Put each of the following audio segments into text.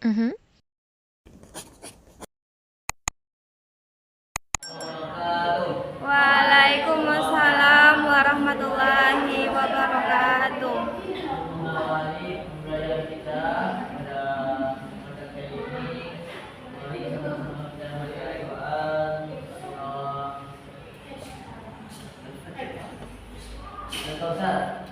Mhm. Waalaikumsalam warahmatullahi wabarakatuh. Mengawali pembelajaran kita pada kali ini, mari sama-sama kita baca Al-Quran Al-Kautsar.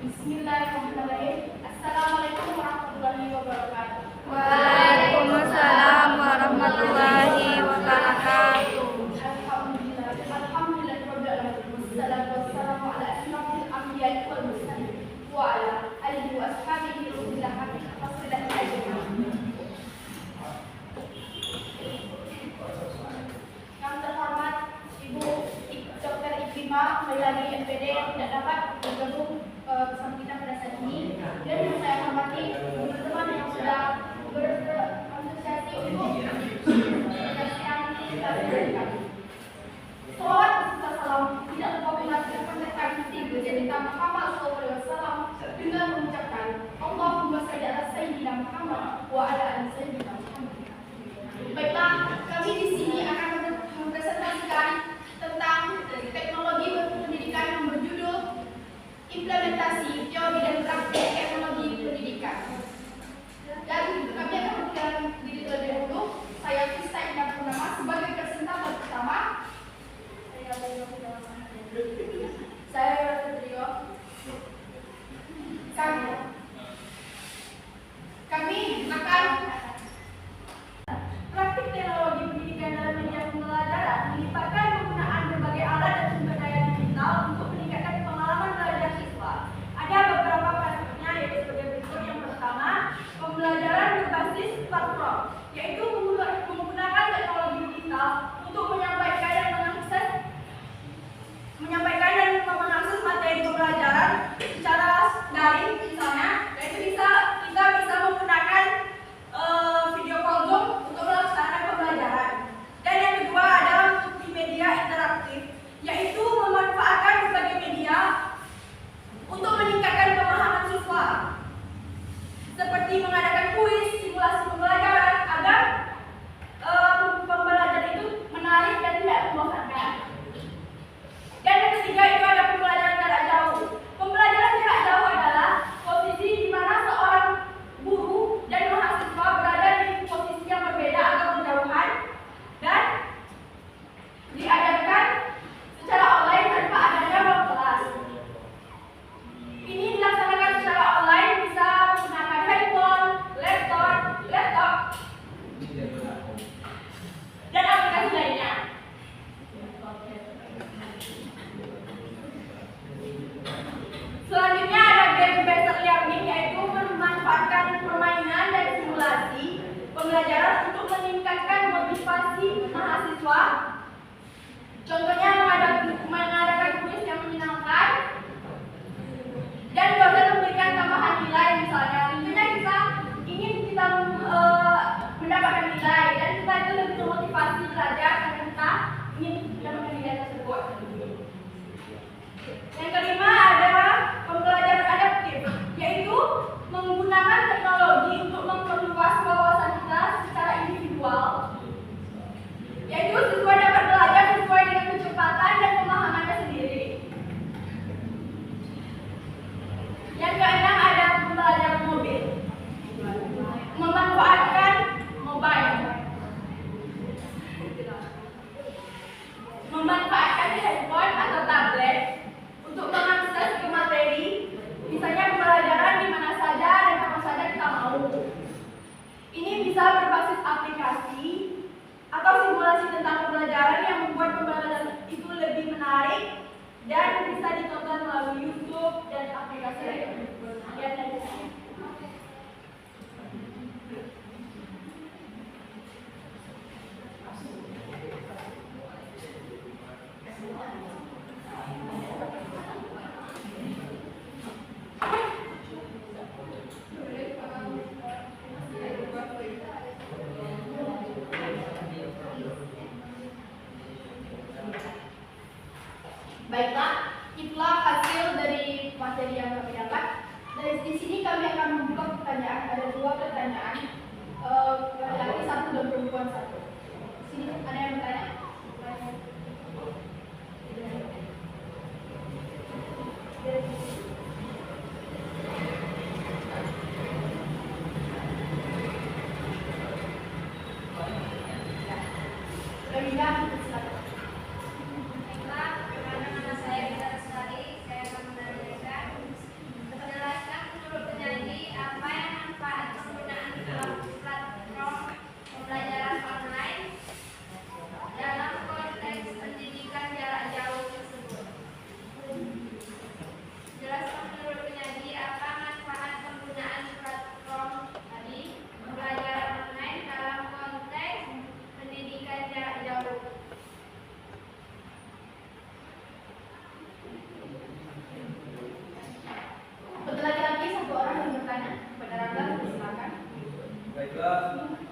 Bismillahirrahmanirrahim. Assalamualaikum warahmatullahi wabarakatuh. Waalaikumsalam warahmatullahi wabarakatuh. Alhamdulillah, alhamdulillah rabbil alamin. Wassalatu wassalamu ala asyrafil anbiya'i wal mursalin wa ala alihi wa ashabihi ulil azmi wassalatu ajmain. Yang terhormat Ibu Dr. Ikrimah Mailani MPD yang tidak dapat bergabung bersama kita pada saat ini, dan yang saya hormati teman-teman yang sudah berantusiasi untuk menyaksikan kita berikan. Salawat beserta salam tidak lupa mengucapkan pendekat Nabi kita Muhammad SAW dengan mengucapkan Allahumma shalli ala sayyidina Muhammad wa ala ali sayyidina Muhammad. Baiklah, kami di sini akan mempresentasikan tentang teknologi pendidikan yang berjudul implementasi teori dan praktik teknologi pendidikan. Dan kami akan memperkenalkan diri terlebih dahulu. Saya Krista Indah Purnama sebagai presentator pertama. Saya Trio. Kami akan praktik teknologi pendidikan dalam media pembelajaran melibatkan penggunaan berbagai alat dan sumber daya digital untuk meningkatkan pengalaman belajar siswa. Ada beberapa praktiknya, yaitu sebagai berikut. Yang pertama, pembelajaran berbasis platform, yaitu menggunakan teknologi digital untuk menyampaikan dan mengakses materi pembelajaran secara daring, misalnya, yaitu kita bisa menggunakan video call Zoom untuk melaksanakan pembelajaran. Dan yang kedua adalah multimedia interaktif, yaitu memanfaatkan berbagai media untuk meningkatkan pemahaman siswa, seperti mengadakan kuis, simulasi pembelajaran, agar pembelajaran itu menarik dan tidak membosankan. Dan yang ketiga itu ada pembelajaran jarak jauh. Pembelajaran jarak jauh adalah posisi di mana seorang guru dan mahasiswa berada di posisi yang berbeda atau berjauhan dan diajarkan secara online tanpa adanya ruang kelas. Ini dilaksanakan secara online, bisa menggunakan handphone, laptop, dan aplikasi lainnya. Selanjutnya ada game-based learning, yaitu memanfaatkan permainan dan simulasi pembelajaran untuk meningkatkan motivasi mahasiswa. Contohnya mengadakan kuis yang menyenangkan dan dosen memberikan tambahan nilai, misalnya. Tentunya kita ingin mendapatkan nilai, dan kita itu lebih termotivasi belajar karena kita ingin mendapatkan nilai tersebut. Yang kelima adalah pembelajaran adaptif, yaitu menggunakan teknologi untuk memperluas wawasan kita secara individual, yaitu siswa dapat belajar sesuai dengan kecepatan atau simulasi tentang pembelajaran yang membuat pembelajaran itu lebih menarik dan bisa ditonton melalui YouTube dan aplikasi lain. Lihat dari sini. Baiklah, itulah hasil dari materi yang kami dapat. Di sini kami akan membuka pertanyaan. Ada 2 pertanyaan, laki-laki 1 dan perempuan 1. Sini ada yang bertanya? Rina, silakan. Baiklah, karena nama saya Rita Lestari, saya akan menjelaskan menurut penyanyi apa yang manfaat penggunaan platform pembelajaran online dalam konteks pendidikan jarak jauh tersebut. Jelaskan menurut penyanyi apa manfaat penggunaan platform tadi pembelajaran online dalam konteks pendidikan jarak jauh. Untuk laki-laki 1 orang yang bertanya kepada Rangga, silakan. Baiklah,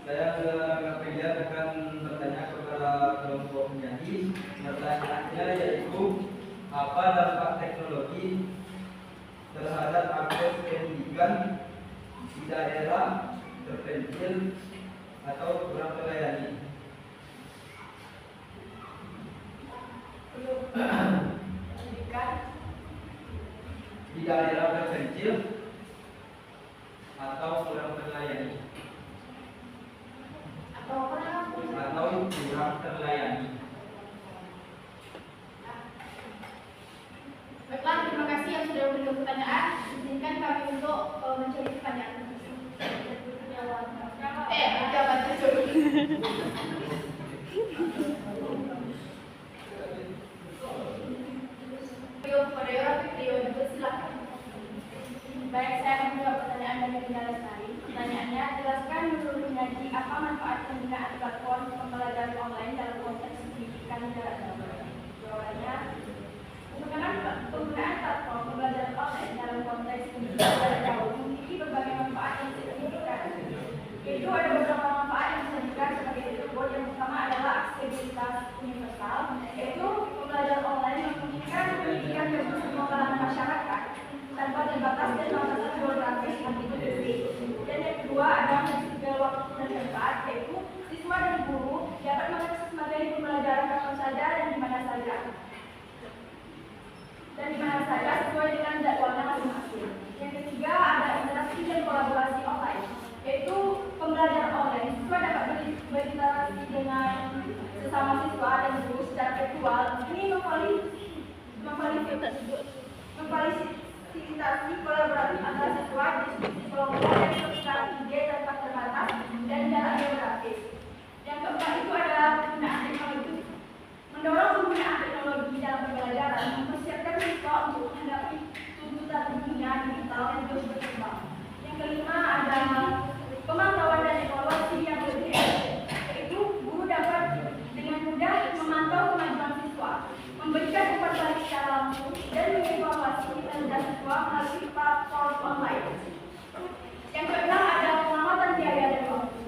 saya Gabriel akan bertanya kepada kelompok penyanyi. Pertanyaannya yaitu apa dampak teknologi terhadap akses pendidikan di daerah terpencil atau kurang terlayani? Pendidikan Di daerah terpencil atau kurang terlayani? atau apa? Atau kurang terlayani? Baiklah, terima kasih yang sudah memberikan pertanyaan. Izinkan kami untuk mencari pertanyaan. Jawaban tersebut. Rio, silakan. Baik, saya akan menjawab pertanyaan dari Rina Lestari. Pertanyaannya, jelaskan menurut penyaji apa manfaat penggunaan platform pembelajaran online dalam konteks pendidikan jarak jauh. Jawabannya, penggunaan platform pembelajaran online dalam konteks pendidikan jarak jauh memiliki berbagai manfaat yang signifikan. Yaitu ada beberapa manfaat yang bisa diberikan sebagai berikut. Yang pertama adalah aksesibilitas universal, yaitu pembelajaran online memungkinkan pendidikan bagi semua kalangan masyarakat tanpa terbatas dan batasan geografis yang fisik. Dan yang kedua ada fleksibel waktu dan tempat, yaitu siswa dan guru dapat mengakses materi pembelajaran kapan saja dan di mana saja. Sesuai dengan jadwalnya masing-masing. Yang ketiga ada interaksi dan kolaborasi online, yaitu pembelajaran online. Siswa dapat berinteraksi dengan sesama siswa dan guru secara virtual. Ini memfasilitasi kolaborasi antara siswa, diskusi kelompok, dan pertukaran ide tanpa terbatas dan jarak geografis. Yang keempat itu adalah penggunaan teknologi. Mendorong penggunaan teknologi dalam pembelajaran mempersiapkan siswa untuk menghadapi tuntutan dunia digital yang terus berkembang. Yang kelima ada pemantauan dan evaluasi yang lebih efektif, yaitu guru dapat dengan mudah memantau kemajuan siswa, memberikan umpan balik secara langsung, dan mengevaluasi kinerja siswa melalui platform online. Yang keenam ada pengamatan biaya dan waktu.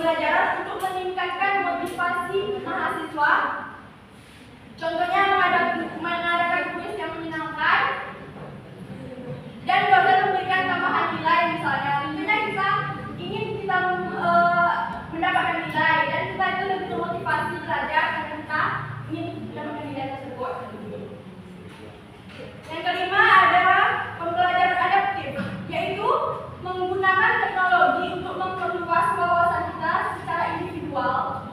pembelajaran untuk meningkatkan motivasi mahasiswa. Contohnya mengadakan kuis yang menyenangkan dan dosen memberikan tambahan nilai misalnya. Tentunya kita ingin kita mendapatkan nilai dan kita itu lebih termotivasi belajar karena kita ingin mendapatkan nilai tersebut. Yang kelima adalah pembelajaran adaptif, yaitu menggunakan teknologi untuk memperluas wawasan kita secara individual,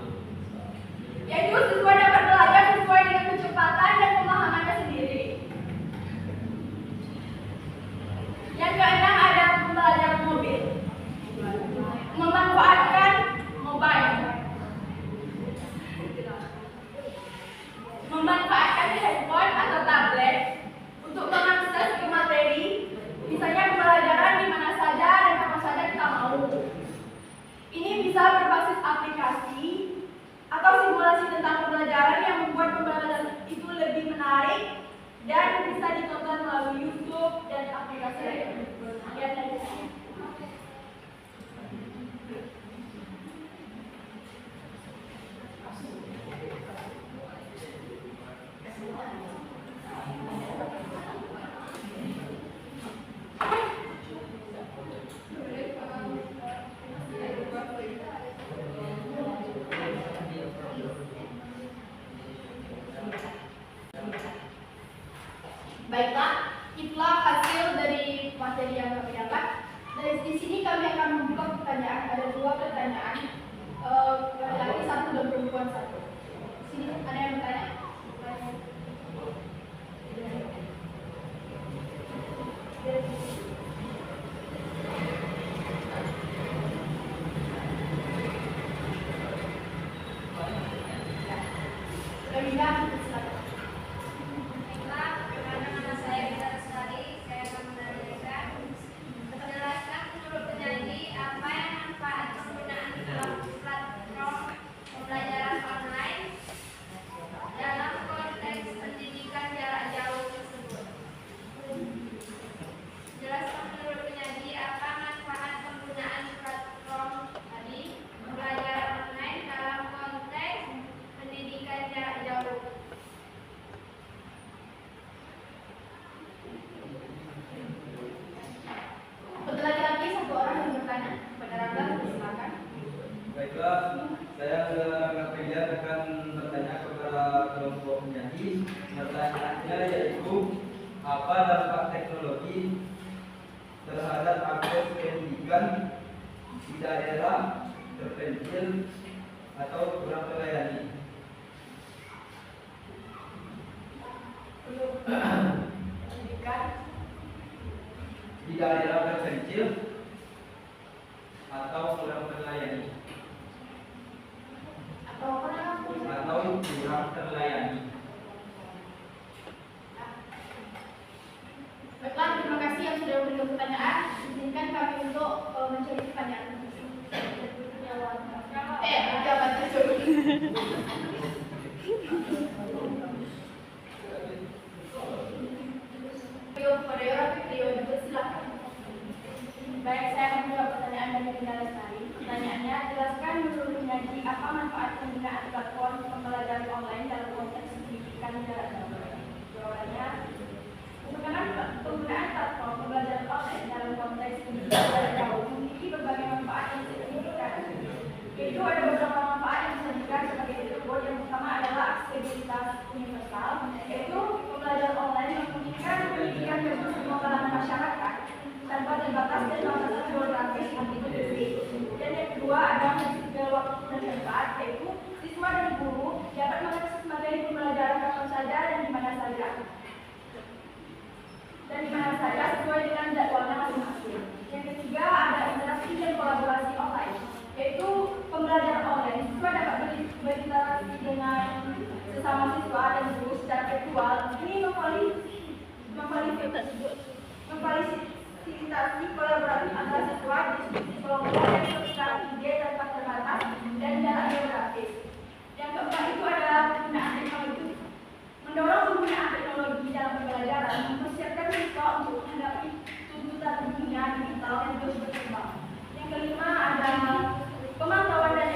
yaitu siswa dapat belajar sesuai dengan kecepatan dan pemahamannya sendiri. Yang keenam ada pembelajaran mobil, memanfaatkan mobile, memanfaatkan handphone atau tablet untuk mengakses ke materi, misalnya pembelajaran di mana saja dan kapan saja kita mau. Ini bisa berbasis aplikasi atau simulasi tentang pembelajaran yang membuat pembelajaran itu lebih menarik dan bisa ditonton melalui YouTube dan aplikasi lain. Baiklah, itulah hasil dari materi yang kami dapat. Di sini kami akan membuka pertanyaan. Ada 2 pertanyaan, laki-laki 1 dan perempuan 1. Sini ada yang bertanya? Baiklah, saya Gabriel akan bertanya kepada kelompok penyanyi. Pertanyaannya yaitu, apa dampak teknologi terhadap akses pendidikan di daerah terpencil atau kurang terlayani? Pendidikan Di daerah terpencil atau kurang terlayani? atau apa namanya? Atau kurang terlayani? Baiklah, terima kasih yang sudah memberikan pertanyaan. Izinkan kami untuk mencari pertanyaan. Jawaban tersebut. Rio juga silakan. Baik, saya akan menjawab pertanyaan dari Bunda Lestari. Pertanyaannya, jelaskan menurut penyaji apa manfaat penggunaan platform pembelajaran online dalam konteks pendidikan jarak jauh. Jawabannya, penggunaan platform pembelajaran online dalam konteks pendidikan jarak jauh memiliki berbagai manfaat yang signifikan. Yaitu ada beberapa manfaat yang bisa diberikan sebagai berikut. Yang pertama adalah aksesibilitas universal, yaitu pembelajaran online memungkinkan pendidikan bagi semua kalangan masyarakat tanpa terbatas dan batasan geografis seperti itu. Dan yang kedua ada fleksibel waktu dan tempat, yaitu siswa dan guru dapat mengakses materi pembelajaran kapan saja dan di mana saja. Sesuai dengan jadwalnya masing-masing. Yang ketiga ada interaksi dan kolaborasi online, yaitu pembelajaran online. Siswa dapat berinteraksi dengan sesama siswa dan guru secara virtual. Ini memfasilitasi kolaborasi antara siswa, diskusi kelompok, dan pertukaran ide tanpa terbatas dan jarak geografis. Yang keempat itu adalah penggunaan teknologi. Mendorong penggunaan teknologi dalam pembelajaran mempersiapkan siswa untuk menghadapi tuntutan dunia digital yang terus berkembang. Yang kelima adalah pemantauan dan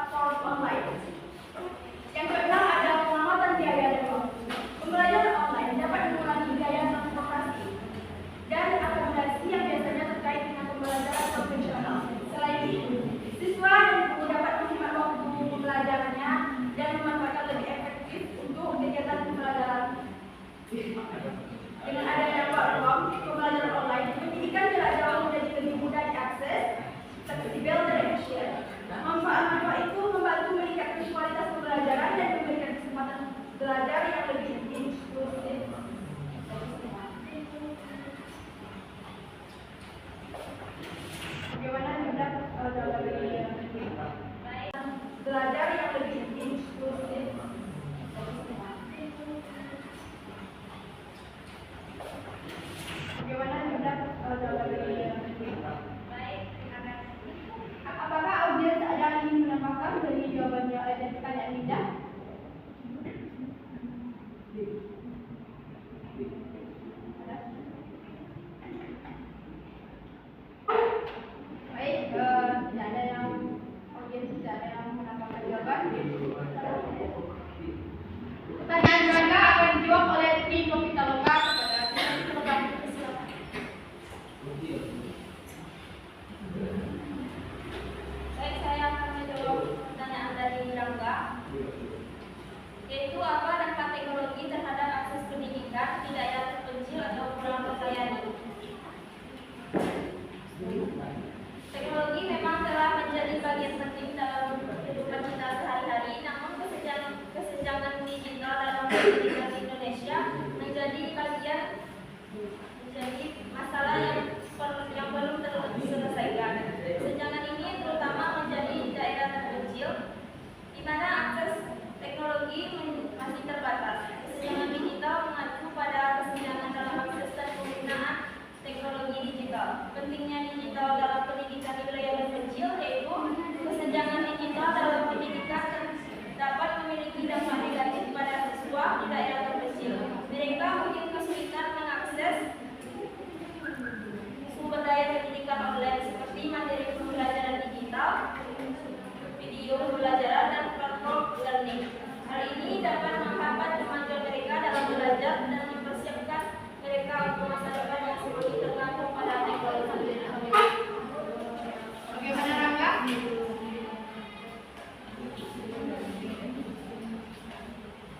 platform online. Yang keenam ada pengamatan biaya dan waktu. Pembelajaran online dapat mengurangi biaya transportasi dan akomodasi yang biasanya terkait dengan pembelajaran konvensional. Selain itu, siswa dan guru dapat menghemat waktu pembelajarannya dan memanfaatkan lebih efektif untuk kegiatan pembelajaran. Dengan adanya platform pembelajaran online, pendidikan jarak jauh menjadi lebih mudah diakses, fleksibel dan efisien. Manfaat-manfaat itu membantu meningkatkan kualitas pembelajaran dan memberikan kesempatan belajar yang lebih inklusif. Bagaimana tindak dalam belajar yang lebih inklusif? Bagaimana tindak dalam Baik, terima kasih. Apakah audiens ada yang ingin menambahkan dari jawabannya dan pertanyaan Linda? Baik, tidak ada yang audiens tidak ada yang menambahkan jawaban. Pertanyaan Rangga akan dijawab oleh tim Novita Loka kepada tim Loka. Silakan. Baik, saya akan menjawab pertanyaan dari Rangga, yaitu apa dampak teknologi terhadap akses pendidikan di daerah terpencil atau kurang terlayani. Teknologi memang telah menjadi bagian penting dalam kehidupan kita sehari-hari, namun kesenjangan digital dalam pendidikan di Indonesia menjadi masalah yang belum terselesaikan. Kesenjangan ini terutama menjadi di daerah terpencil, di mana akses teknologi masih terbatas. Kesenjangan digital mengacu pada kesenjangan dalam akses dan penggunaan teknologi digital. Pentingnya digital dalam pendidikan di wilayah terpencil yaitu kesenjangan digital dalam pendidikan dapat memiliki dampak negatif pada siswa di daerah terpencil. Mereka mungkin kesulitan mengakses sumber daya pendidikan online seperti materi pembelajaran digital, video pembelajaran, dan platform learning. Hal ini dapat menghambat kemajuan mereka dalam belajar dan mempersiapkan mereka untuk masa depan yang semakin tergantung pada teknologi. Bagaimana Rangga?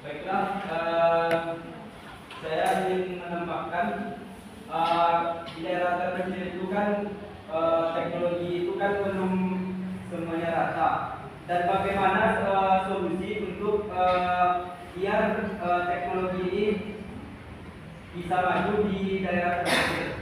Baiklah, saya ingin menambahkan di daerah terpencil itu kan teknologi itu kan belum semuanya rata. Dan bagaimana solusi untuk biar teknologi ini bisa maju di daerah terpencil?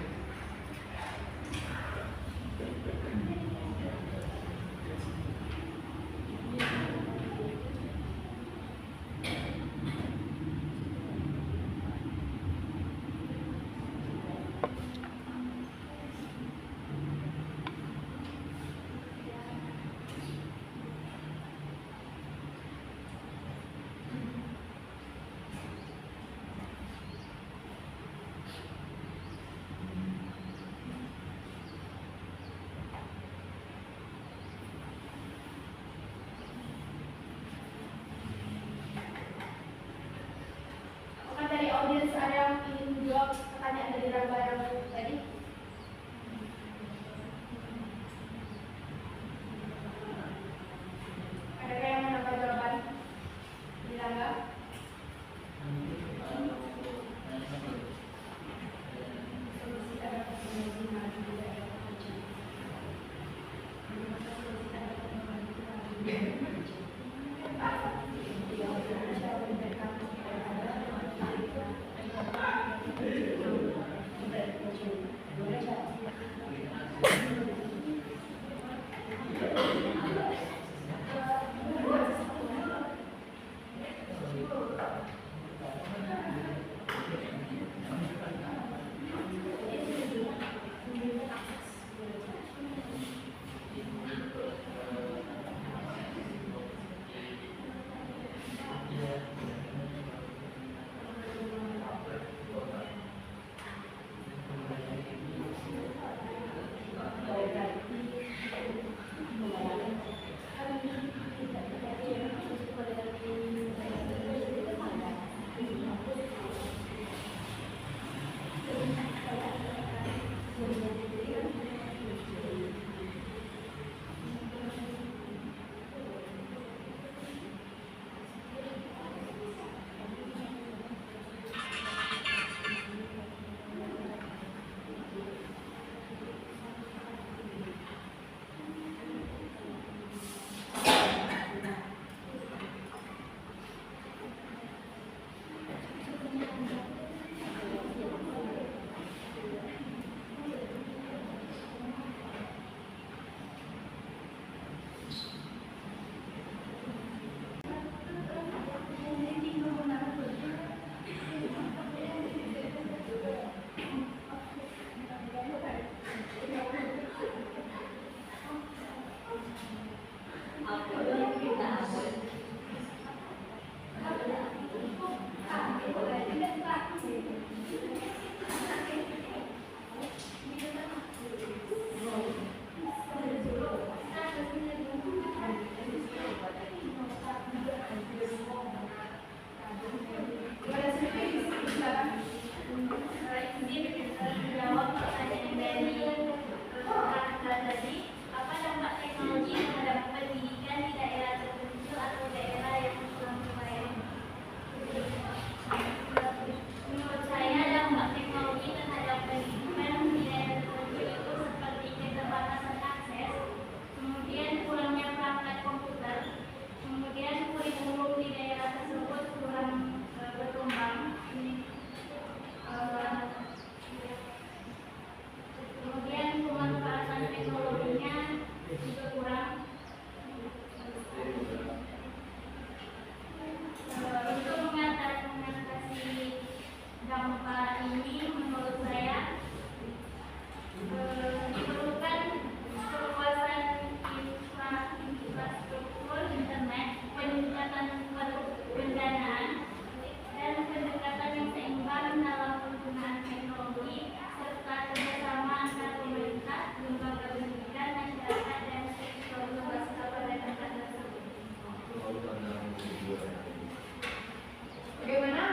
Bagaimana?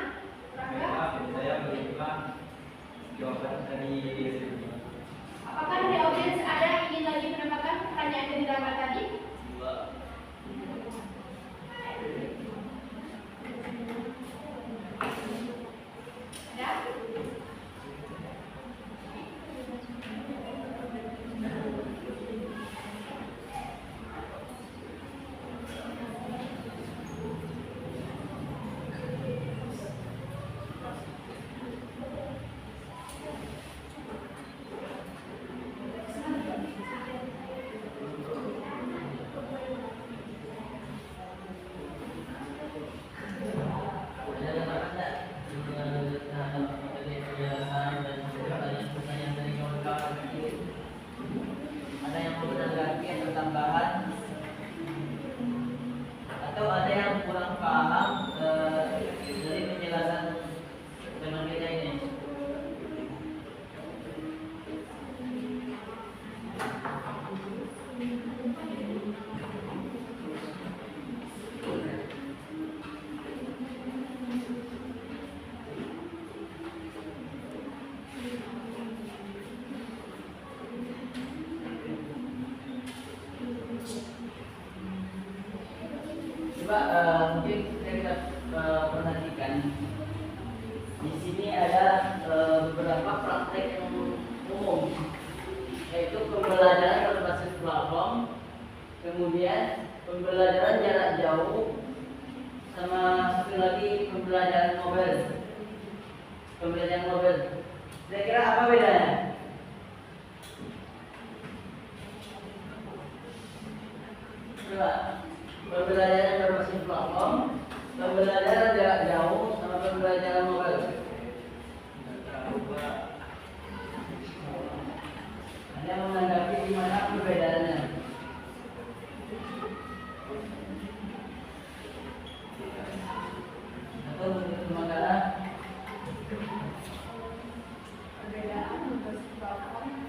Rangga? Saya menerima jawaban dari Apakah dari audiens ada yang ingin lagi menambahkan pertanyaan dari Rangga tadi? Ada? Ada tambahan nggak terhadap materi penjelasan dan pertanyaan dari kawan-kawan tadi? Ada yang mau menanggapi atau tambahan? Atau ada yang kurang paham dari penjelasan tema kita ini? Coba mungkin kita perhatikan di sini ada beberapa praktek yang umum, yaitu pembelajaran berbasis platform, kemudian pembelajaran jarak jauh, sama satu lagi pembelajaran mobil. Pembelajaran mobil. Kira-kira apa bedanya? Coba. Pembelajaran berbasis platform, pembelajaran jarak jauh, sama pembelajaran mobil. Anda menanggapi di mana perbedaannya? Atau menurut makalah? Perbedaan berbasis platform